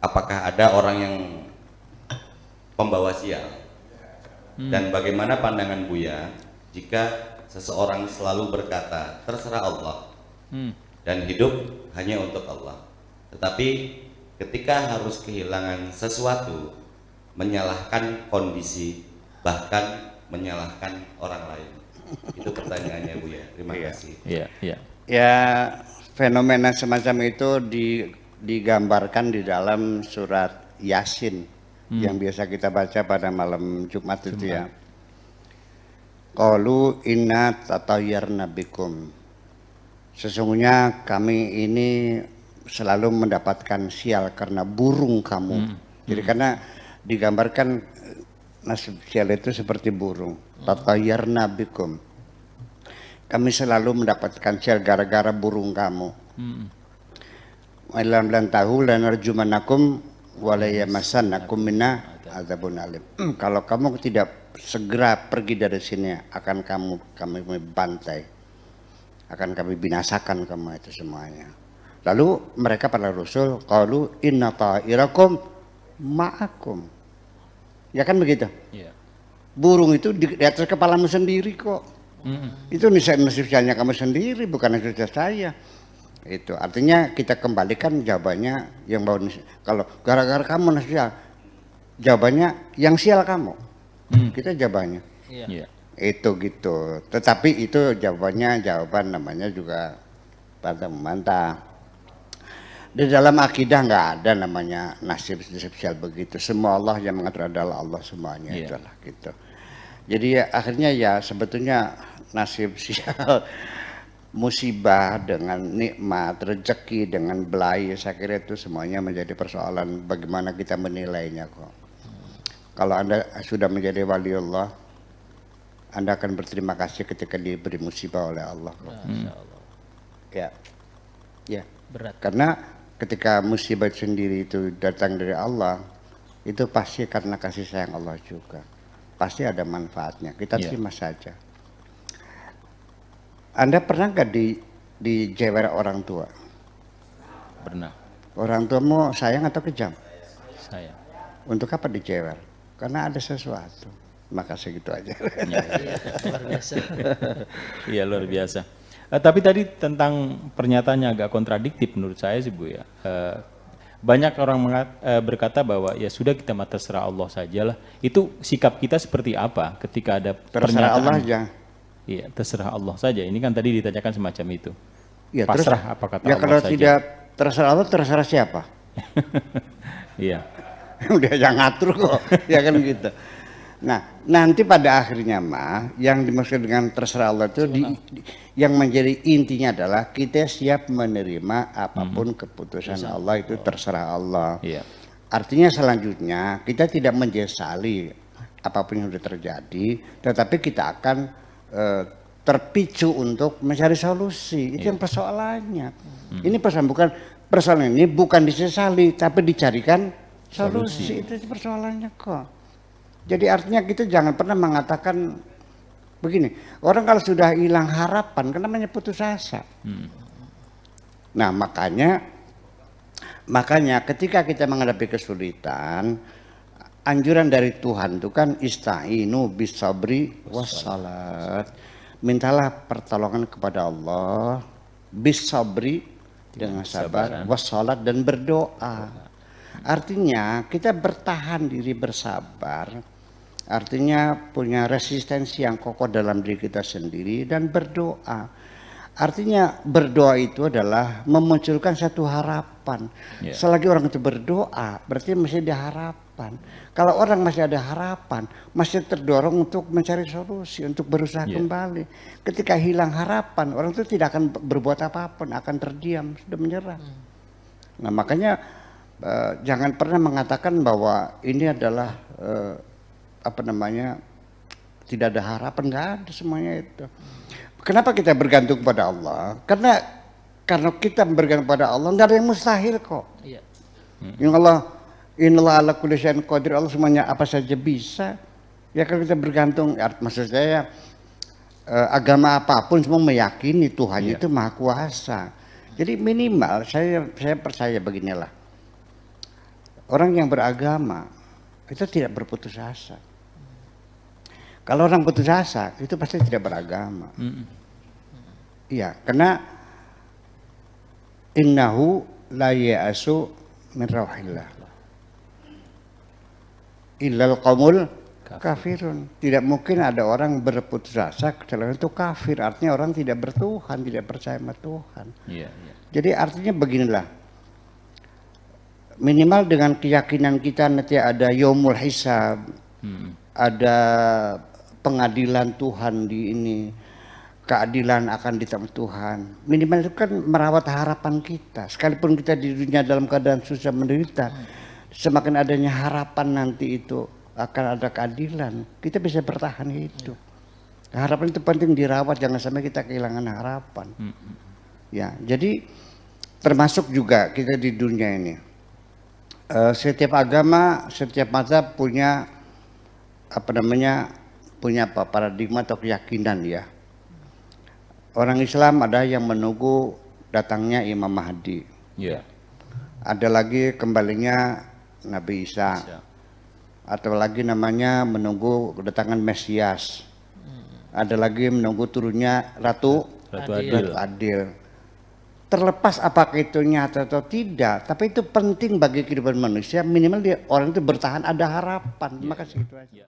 apakah ada orang yang pembawa sial? Dan bagaimana pandangan Buya jika seseorang selalu berkata terserah Allah dan hidup hanya untuk Allah, tetapi ketika harus kehilangan sesuatu menyalahkan kondisi, bahkan menyalahkan orang lain? Itu pertanyaannya Buya. Terima kasih. Ya, fenomena semacam itu digambarkan di dalam surat Yasin yang biasa kita baca pada malam Jumat itu ya. Qalu inna tatayyarna bikum. Sesungguhnya kami ini selalu mendapatkan sial karena burung kamu. Jadi karena digambarkan nasib sial itu seperti burung. Tatayyarna bikum. Kami selalu mendapatkan sial gara-gara burung kamu. Alam lan tahu lan arjumanakum walayamasanakum minna adzabun alim. Kalau kamu tidak segera pergi dari sini, akan kami bantai, akan kami binasakan kamu itu semuanya. Lalu mereka para rasul qalu inna ta'irakum ma'akum. Ya kan begitu? Burung itu di atas kepalamu sendiri kok. Itu nasibnya kamu sendiri, bukan nasib saya. Itu artinya kita kembalikan jawabannya yang bawa kalau gara-gara kamu sial, jawabannya yang sial kamu. Kita jawabannya itu gitu. Tetapi itu jawaban namanya juga bantah membantah. Di dalam akidah nggak ada namanya nasib sial begitu. Semua Allah yang mengatur adalah Allah semuanya. Itulah gitu. Jadi akhirnya ya sebetulnya nasib sial, musibah dengan nikmat, rezeki dengan belai, saya kira itu semuanya menjadi persoalan bagaimana kita menilainya kok. Kalau Anda sudah menjadi wali Allah, Anda akan berterima kasih ketika diberi musibah oleh Allah kok. Ya. Berat. Karena ketika musibah sendiri itu datang dari Allah, itu pasti karena kasih sayang Allah juga. Pasti ada manfaatnya. Kita terima saja. Anda pernah nggak dijewer orang tua? Pernah. Orang tuamu sayang atau kejam? Sayang. Untuk apa dijewer? Karena ada sesuatu. Maka segitu aja. Luar biasa. Iya luar biasa. Tapi tadi tentang pernyataannya agak kontradiktif menurut saya sih Bu ya. Banyak orang berkata bahwa ya sudah kita mah terserah Allah sajalah. Itu sikap kita seperti apa ketika ada terserah pernyataan? Allah aja. Iya, terserah Allah saja. Ini kan tadi ditanyakan semacam itu. Ya, pasrah apa kata ya, Allah kalau saja. tidak terserah Allah, terserah siapa? Iya. Udah yang ngatur kok, ya kan gitu. Nah, nanti pada akhirnya mah yang dimaksud dengan terserah Allah itu yang menjadi intinya adalah kita siap menerima apapun keputusan Allah, itu terserah Allah. Iya. Artinya selanjutnya kita tidak menyesali apapun yang sudah terjadi, tetapi kita akan terpicu untuk mencari solusi. Itu yang persoalannya. Ini persoalan ini bukan disesali, tapi dicarikan solusi. Itu persoalannya kok. Jadi artinya kita jangan pernah mengatakan begini, orang kalau sudah hilang harapan kan namanya putus asa. Nah makanya ketika kita menghadapi kesulitan, anjuran dari Tuhan itu kan ista'inu bisabri wassalat. Mintalah pertolongan kepada Allah bisabri dengan sabar, wassalat dan berdoa. Artinya kita bertahan diri bersabar, artinya punya resistensi yang kokoh dalam diri kita sendiri dan berdoa. Artinya berdoa itu adalah memunculkan satu harapan. Selagi orang itu berdoa, berarti masih ada harapan. Kalau orang masih ada harapan, masih terdorong untuk mencari solusi, untuk berusaha kembali. Ketika hilang harapan, orang itu tidak akan berbuat apapun, akan terdiam, sudah menyerah. Nah makanya jangan pernah mengatakan bahwa ini adalah tidak ada harapan, nggak ada semuanya itu. Kenapa kita bergantung pada Allah? Karena kita bergantung pada Allah, nggak ada yang mustahil kok. Yang Innallaha ala kulli syai'in qadir, Allah semuanya apa saja bisa. Ya kalau kita bergantung, maksud saya agama apapun semua meyakini Tuhan itu maha kuasa. Jadi minimal saya percaya beginilah. orang yang beragama itu tidak berputus asa. Kalau orang putus asa itu pasti tidak beragama. Iya, karena innahu la ya'asu min rauhillah illal qaumul kafirun. Tidak mungkin ada orang berputus asa kecuali itu kafir. Artinya orang tidak bertuhan, tidak percaya sama Tuhan. Jadi artinya beginilah. Minimal dengan keyakinan kita nanti ada yaumul hisab, ada pengadilan Tuhan di ini, keadilan akan ditanggung Tuhan. Minimal itu kan merawat harapan kita. Sekalipun kita di dunia dalam keadaan susah menderita, semakin adanya harapan nanti itu akan ada keadilan, kita bisa bertahan hidup. Harapan itu penting dirawat, jangan sampai kita kehilangan harapan. Ya, jadi termasuk juga kita di dunia ini. Setiap agama, setiap mazhab punya punya paradigma atau keyakinan ya. Orang Islam ada yang menunggu datangnya Imam Mahdi. Ada lagi kembalinya Nabi Isa. Atau lagi namanya menunggu kedatangan Mesias. Ada lagi menunggu turunnya Ratu Adil. Terlepas apakah itu nyata atau tidak, tapi itu penting bagi kehidupan manusia. Minimal orang itu bertahan, ada harapan. Maka segitu aja.